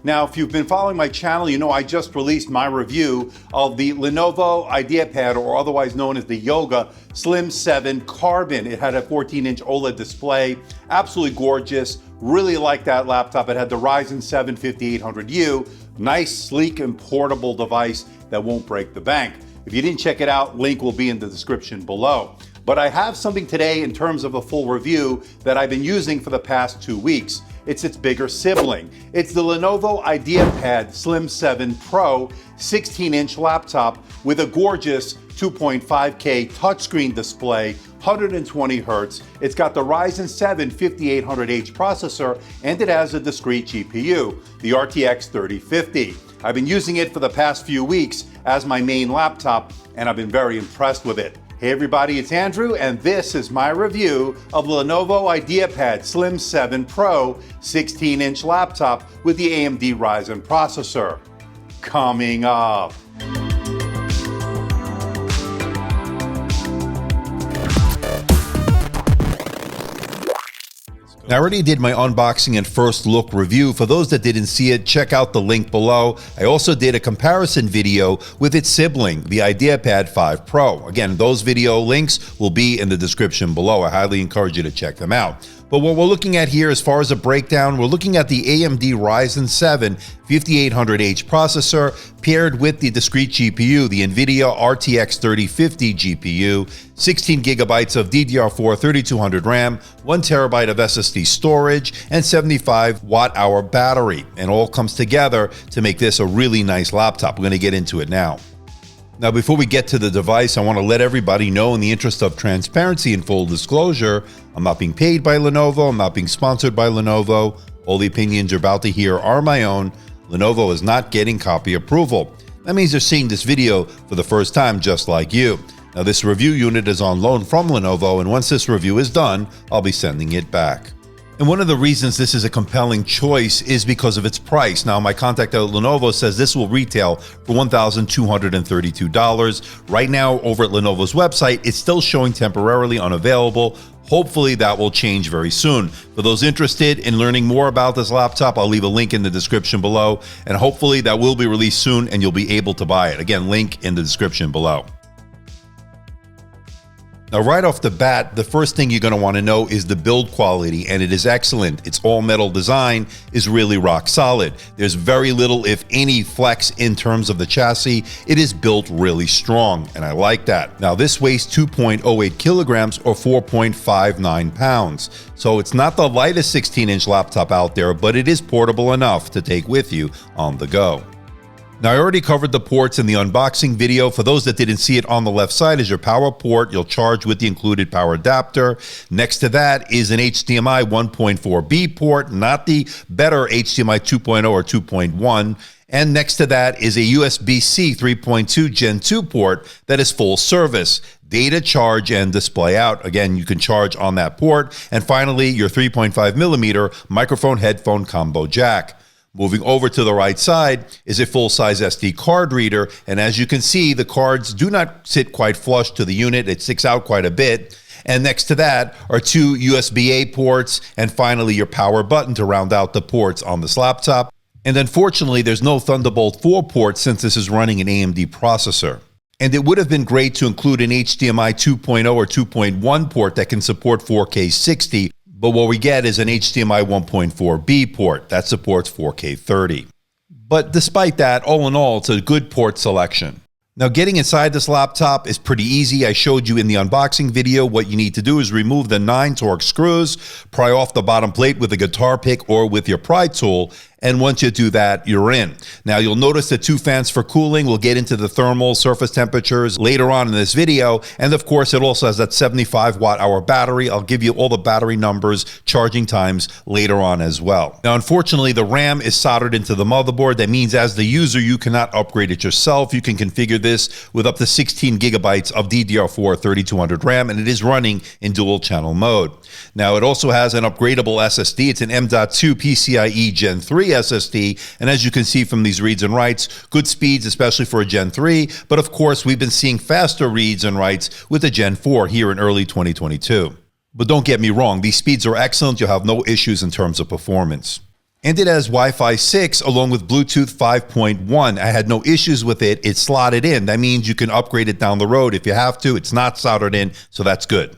Now, if you've been following my channel, you know I just released my review of the Lenovo IdeaPad, or otherwise known as the Yoga Slim 7 Carbon. It had a 14-inch OLED display, absolutely gorgeous. Really like that laptop. It had the Ryzen 7 5800U, nice, sleek, and portable device that won't break the bank. If you didn't check it out, link will be in the description below. But I have something today in terms of a full review that I've been using for the past 2 weeks. It's its bigger sibling. It's the Lenovo IdeaPad Slim 7 Pro 16-inch laptop with a gorgeous 2.5K touchscreen display, 120 Hertz. It's got the Ryzen 7 5800H processor, and it has a discrete GPU, the RTX 3050. I've been using it for the past few weeks as my main laptop, and I've been very impressed with it. Hey everybody, it's Andrew, and this is my review of Lenovo IdeaPad Slim 7 Pro 16-inch laptop with the AMD Ryzen processor. Coming up. I already did my unboxing and first look review. For those that didn't see it, check out the link below. I also did a comparison video with its sibling, the IdeaPad 5 Pro. Again, those video links will be in the description below. I highly encourage you to check them out. But what we're looking at here as far as a breakdown, we're looking at the AMD Ryzen 7 5800H processor paired with the discrete GPU, the NVIDIA RTX 3050 GPU, 16 gigabytes of DDR4 3200 RAM, 1 terabyte of SSD storage, and 75 watt-hour battery. And all comes together to make this a really nice laptop. We're going to get into it now. Now, before we get to the device, I want to let everybody know, in the interest of transparency and full disclosure, I'm not being paid by Lenovo. I'm not being sponsored by Lenovo. All the opinions you're about to hear are my own. Lenovo is not getting copy approval. That means they're seeing this video for the first time, just like you. Now, this review unit is on loan from Lenovo, and once this review is done, I'll be sending it back. And one of the reasons this is a compelling choice is because of its price. Now, my contact at Lenovo says this will retail for $1,232. Right now, over at Lenovo's website, it's still showing temporarily unavailable. Hopefully that will change very soon. For those interested in learning more about this laptop, I'll leave a link in the description below, and hopefully that will be released soon and you'll be able to buy it. Again, link in the description below. Now, right off the bat, the first thing you're going to want to know is the build quality, and it is excellent. Its all-metal design is really rock solid. There's very little, if any, flex in terms of the chassis. It is built really strong, and I like that. Now, this weighs 2.08 kilograms or 4.59 pounds. So it's not the lightest 16-inch laptop out there, but it is portable enough to take with you on the go. Now, I already covered the ports in the unboxing video. For those that didn't see it, on the left side is your power port. You'll charge with the included power adapter. Next to that is an HDMI 1.4B port, not the better HDMI 2.0 or 2.1. And next to that is a USB-C 3.2 Gen 2 port that is full service. Data charge and display out. Again, you can charge on that port. And finally, your 3.5 millimeter microphone headphone combo jack. Moving over to the right side is a full-size SD card reader, and as you can see, the cards do not sit quite flush to the unit. It sticks out quite a bit. And next to that are 2 USB-A ports, and finally your power button to round out the ports on this laptop. And unfortunately, there's no Thunderbolt 4 port since this is running an AMD processor. And it would have been great to include an HDMI 2.0 or 2.1 port that can support 4K 60, but what we get is an HDMI 1.4B port that supports 4K 30. But despite that, all in all, it's a good port selection. Now, getting inside this laptop is pretty easy. I showed you in the unboxing video. What you need to do is remove the 9 Torx screws, pry off the bottom plate with a guitar pick or with your pry tool, and once you do that, you're in. Now, you'll notice the 2 fans for cooling. We'll get into the thermal surface temperatures later on in this video. And of course, it also has that 75 watt-hour battery. I'll give you all the battery numbers, charging times later on as well. Now, unfortunately, the RAM is soldered into the motherboard. That means as the user, you cannot upgrade it yourself. You can configure this with up to 16 gigabytes of DDR4 3200 RAM, and it is running in dual channel mode. Now, it also has an upgradable SSD. It's an M.2 PCIe Gen 3 SSD, and as you can see from these reads and writes, good speeds, especially for a Gen 3, but of course we've been seeing faster reads and writes with the Gen 4 here in early 2022. But don't get me wrong, these speeds are excellent. You'll have no issues in terms of performance. And it has Wi-Fi 6 along with Bluetooth 5.1. I had no issues with it. It's slotted in. That means you can upgrade it down the road if you have to. It's not soldered in, so that's good.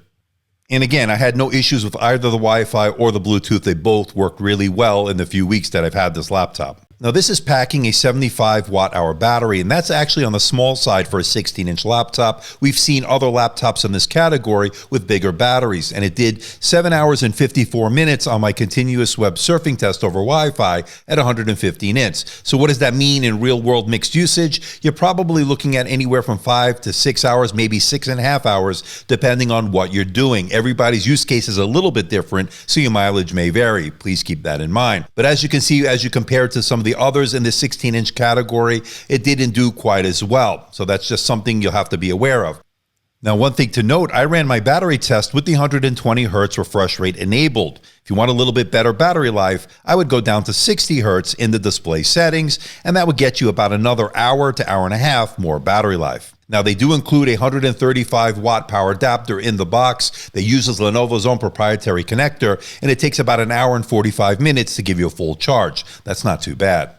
And again, I had no issues with either the Wi-Fi or the Bluetooth. They both worked really well in the few weeks that I've had this laptop. Now, this is packing a 75 watt-hour battery, and that's actually on the small side for a 16-inch laptop. We've seen other laptops in this category with bigger batteries, and it did 7 hours and 54 minutes on my continuous web surfing test over Wi-Fi at 115 nits. So what does that mean in real-world mixed usage? You're probably looking at anywhere from 5 to 6 hours, maybe 6.5 hours, depending on what you're doing. Everybody's use case is a little bit different, so your mileage may vary. Please keep that in mind. But as you can see, as you compare it to some of the others in the 16-inch category, it didn't do quite as well. So that's just something you'll have to be aware of. Now, one thing to note, I ran my battery test with the 120 hertz refresh rate enabled. If you want a little bit better battery life, I would go down to 60 hertz in the display settings, and that would get you about another hour to hour and a half more battery life. Now, they do include a 135 watt power adapter in the box that uses Lenovo's own proprietary connector, and it takes about an hour and 45 minutes to give you a full charge. That's not too bad.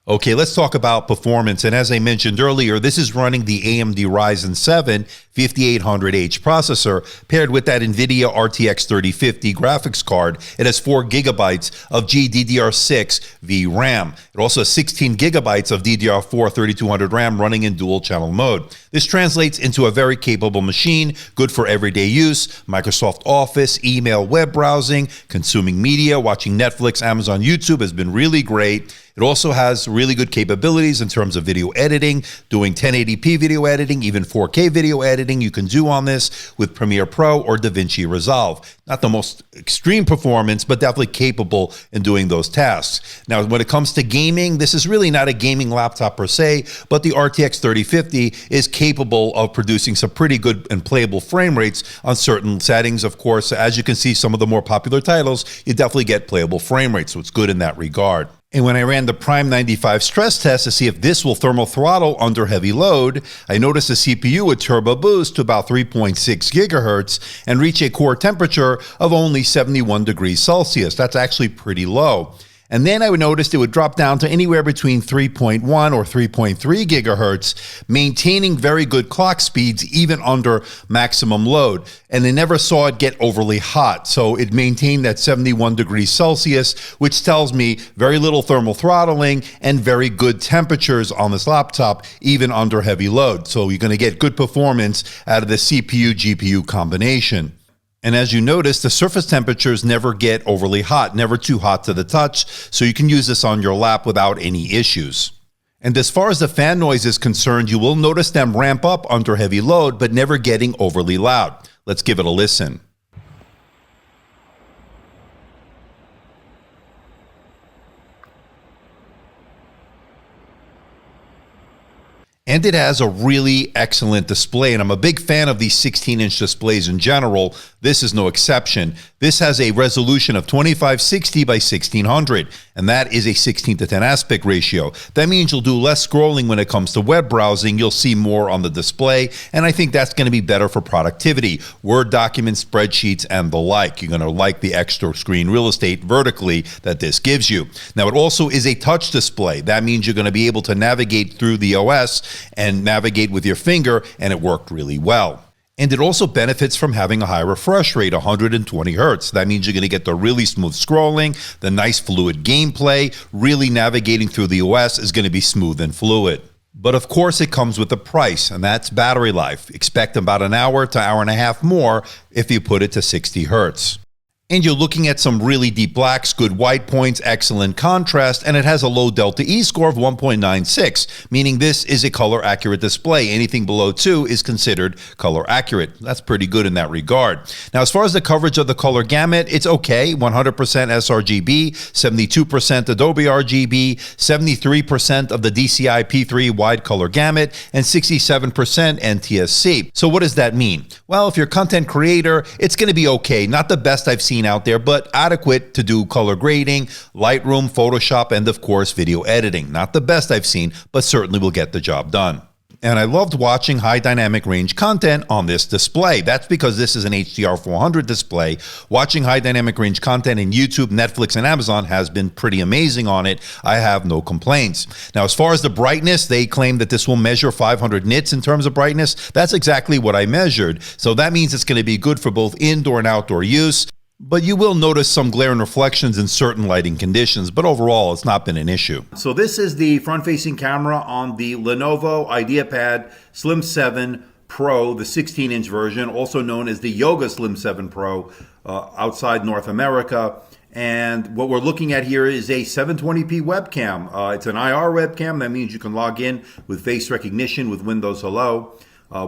Okay, let's talk about performance. And as I mentioned earlier, this is running the AMD Ryzen 7 5800H processor paired with that NVIDIA RTX 3050 graphics card. It has 4 gigabytes of GDDR6 VRAM. It also has 16 gigabytes of DDR4 3200 RAM running in dual channel mode. This translates into a very capable machine, good for everyday use, Microsoft Office, email, web browsing, consuming media, watching Netflix, Amazon, YouTube has been really great. It also has really good capabilities in terms of video editing, doing 1080p video editing, even 4K video editing you can do on this with Premiere Pro or DaVinci Resolve. Not the most extreme performance, but definitely capable in doing those tasks. Now, when it comes to gaming, this is really not a gaming laptop per se, but the RTX 3050 is capable of producing some pretty good and playable frame rates on certain settings. Of course, as you can see, some of the more popular titles, you definitely get playable frame rates, so it's good in that regard. And when I ran the Prime 95 stress test to see if this will thermal throttle under heavy load, I noticed the CPU would turbo boost to about 3.6 gigahertz and reach a core temperature of only 71 degrees Celsius. That's actually pretty low. And then I would notice it would drop down to anywhere between 3.1 or 3.3 gigahertz, maintaining very good clock speeds even under maximum load. And I never saw it get overly hot. So it maintained that 71 degrees Celsius, which tells me very little thermal throttling and very good temperatures on this laptop, even under heavy load. So you're going to get good performance out of the CPU-GPU combination. And as you notice, the surface temperatures never get overly hot, never too hot to the touch, so you can use this on your lap without any issues. And as far as the fan noise is concerned, you will notice them ramp up under heavy load, but never getting overly loud. Let's give it a listen. And it has a really excellent display, and I'm a big fan of these 16-inch displays in general. This is no exception. This has a resolution of 2560 by 1600, and that is a 16:10 aspect ratio. That means you'll do less scrolling when it comes to web browsing. You'll see more on the display, and I think that's going to be better for productivity, Word documents, spreadsheets, and the like. You're going to like the extra screen real estate vertically that this gives you. Now, it also is a touch display. That means you're going to be able to navigate through the OS and navigate with your finger, and it worked really well. And it also benefits from having a high refresh rate, 120 hertz. That means you're going to get the really smooth scrolling, the nice fluid gameplay. Really navigating through the OS is going to be smooth and fluid. But of course, it comes with a price, and that's battery life. Expect about an hour to hour and a half more if you put it to 60 hertz. And you're looking at some really deep blacks, good white points, excellent contrast, and it has a low delta E score of 1.96, meaning this is a color accurate display. Anything below 2 is considered color accurate. That's pretty good in that regard. Now, as far as the coverage of the color gamut, it's okay. 100% sRGB, 72% Adobe RGB, 73% of the DCI P3 wide color gamut, and 67% NTSC. So what does that mean? Well, if you're a content creator, it's going to be okay. Not the best I've seen out there, but adequate to do color grading, Lightroom, Photoshop, and of course, video editing. Not the best I've seen, but certainly will get the job done. and I loved watching high dynamic range content on this display. That's because this is an HDR 400 display. Watching high dynamic range content in YouTube, Netflix, and Amazon has been pretty amazing on it. I have no complaints. Now, as far as the brightness, they claim that this will measure 500 nits in terms of brightness. That's exactly what I measured. So that means it's going to be good for both indoor and outdoor use. But you will notice some glare and reflections in certain lighting conditions, but overall, it's not been an issue. So this is the front-facing camera on the Lenovo IdeaPad Slim 7 Pro, the 16-inch version, also known as the Yoga Slim 7 Pro outside North America. And what we're looking at here is a 720p webcam. It's an IR webcam. That means you can log in with face recognition with Windows Hello,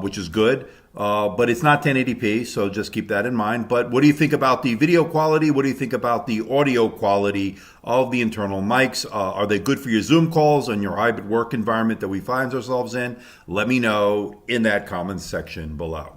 which is good. But it's not 1080p, so just keep that in mind. But what do you think about the video quality? What do you think about the audio quality of the internal mics? Are they good for your Zoom calls and your hybrid work environment that we find ourselves in? Let me know in that comments section below.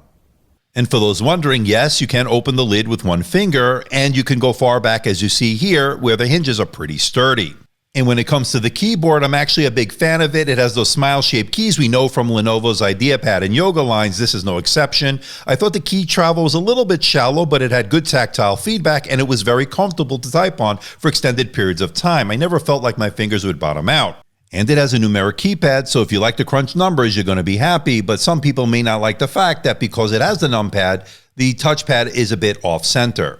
And for those wondering, yes, you can open the lid with one finger, and you can go far back as you see here, where the hinges are pretty sturdy. And when it comes to the keyboard, I'm actually a big fan of it. It has those smile-shaped keys we know from Lenovo's IdeaPad and Yoga lines. This is no exception. I thought the key travel was a little bit shallow, but it had good tactile feedback, and it was very comfortable to type on for extended periods of time. I never felt like my fingers would bottom out. And it has a numeric keypad, so if you like to crunch numbers, you're going to be happy. But some people may not like the fact that because it has the numpad, the touchpad is a bit off-center.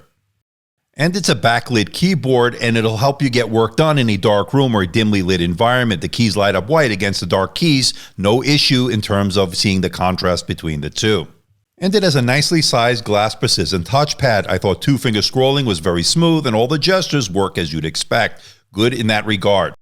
And it's a backlit keyboard, and it'll help you get work done in a dark room or a dimly lit environment. The keys light up white against the dark keys. No issue in terms of seeing the contrast between the two. And it has a nicely sized glass precision touchpad. I thought two-finger scrolling was very smooth, and all the gestures work as you'd expect. Good in that regard.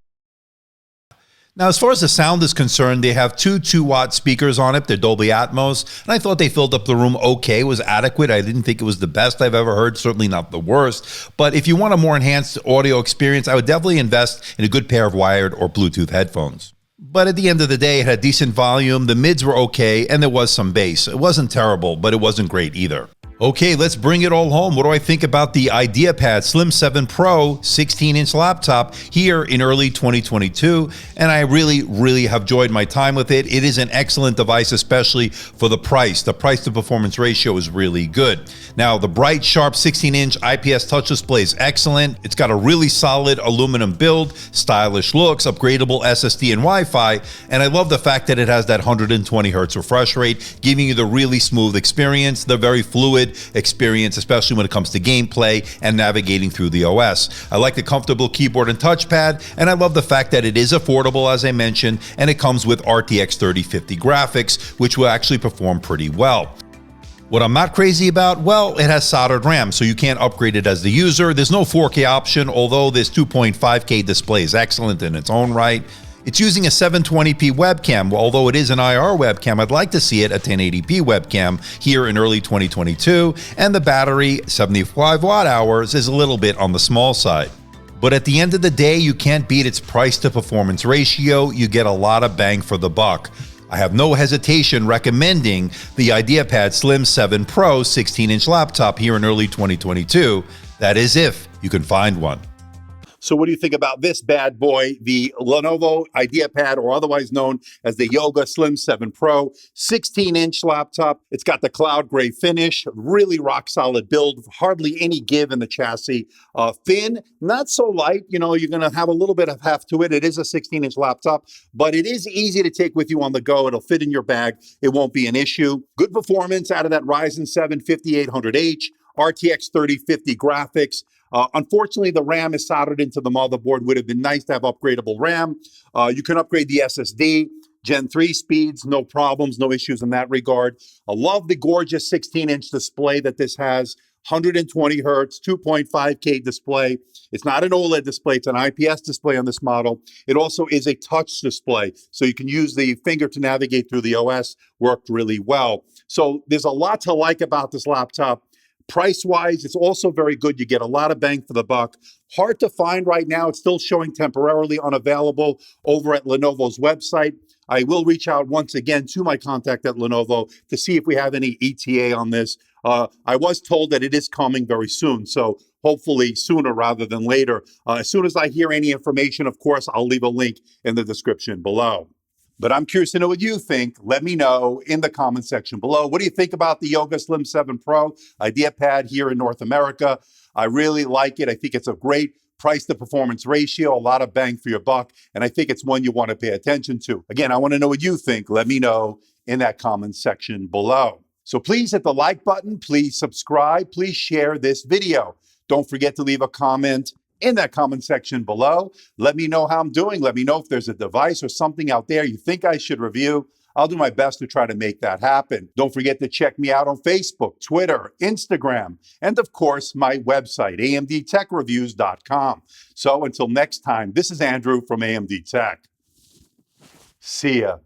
Now, as far as the sound is concerned, they have two 2-watt speakers on it. They're Dolby Atmos, and I thought they filled up the room okay. It was adequate. I didn't think it was the best I've ever heard, certainly not the worst. But if you want a more enhanced audio experience, I would definitely invest in a good pair of wired or Bluetooth headphones. But at the end of the day, it had decent volume, the mids were okay, and there was some bass. It wasn't terrible, but it wasn't great either. Okay, let's bring it all home. What do I think about the IdeaPad Slim 7 Pro 16-inch laptop here in early 2022? And I really have enjoyed my time with it. It is an excellent device, especially for the price. The price to performance ratio is really good. Now, the bright, sharp 16-inch IPS touch display is excellent. It's got a really solid aluminum build, stylish looks, upgradable SSD and Wi-Fi, and I love the fact that it has that 120 hertz refresh rate, giving you the really smooth experience, the very fluid experience, especially when it comes to gameplay and navigating through the OS. I like the comfortable keyboard and touchpad, and I love the fact that it is affordable, as I mentioned, and it comes with RTX 3050 graphics, which will actually perform pretty well. What I'm not crazy about, well, it has soldered RAM, so you can't upgrade it as the user. There's no 4K option, although this 2.5K display is excellent in its own right. It's using a 720p webcam. Although it is an IR webcam, I'd like to see it a 1080p webcam here in early 2022, and the battery, 75 watt hours, is a little bit on the small side. But at the end of the day, you can't beat its price to performance ratio. You get a lot of bang for the buck. I have no hesitation recommending the IdeaPad Slim 7 Pro 16-inch laptop here in early 2022. That is if you can find one. So what do you think about this bad boy, the Lenovo IdeaPad, or otherwise known as the Yoga Slim 7 Pro, 16-inch laptop. It's got the cloud gray finish, really rock solid build, hardly any give in the chassis. Thin, not so light. You know, you're going to have a little bit of heft to it. It is a 16-inch laptop, but it is easy to take with you on the go. It'll fit in your bag. It won't be an issue. Good performance out of that Ryzen 7 5800H, RTX 3050 graphics. Unfortunately, the RAM is soldered into the motherboard. Would have been nice to have upgradable RAM. You can upgrade the SSD, Gen 3 speeds, no problems, no issues in that regard. I love the gorgeous 16-inch display that this has. 120 hertz, 2.5K display. It's not an OLED display, it's an IPS display on this model. It also is a touch display, so you can use the finger to navigate through the OS. Worked really well. So there's a lot to like about this laptop. Price-wise, it's also very good. You get a lot of bang for the buck. Hard to find right now. It's still showing temporarily unavailable over at Lenovo's website. I will reach out once again to my contact at Lenovo to see if we have any ETA on this. I was told that it is coming very soon, so hopefully sooner rather than later. As soon as I hear any information, of course, I'll leave a link in the description below. But I'm curious to know what you think. Let me know in the comment section below. What do you think about the Yoga Slim 7 Pro IdeaPad here in North America? I really like it. I think it's a great price to performance ratio, a lot of bang for your buck, and I think it's one you want to pay attention to. Again, I want to know what you think. Let me know in that comment section below. So please hit the like button, please subscribe, please share this video. Don't forget to leave a comment in that comment section below. Let me know how I'm doing. Let me know if there's a device or something out there you think I should review. I'll do my best to try to make that happen. Don't forget to check me out on Facebook, Twitter, Instagram, and of course, my website, amdtechreviews.com. So until next time, this is Andrew from AMD Tech. See ya.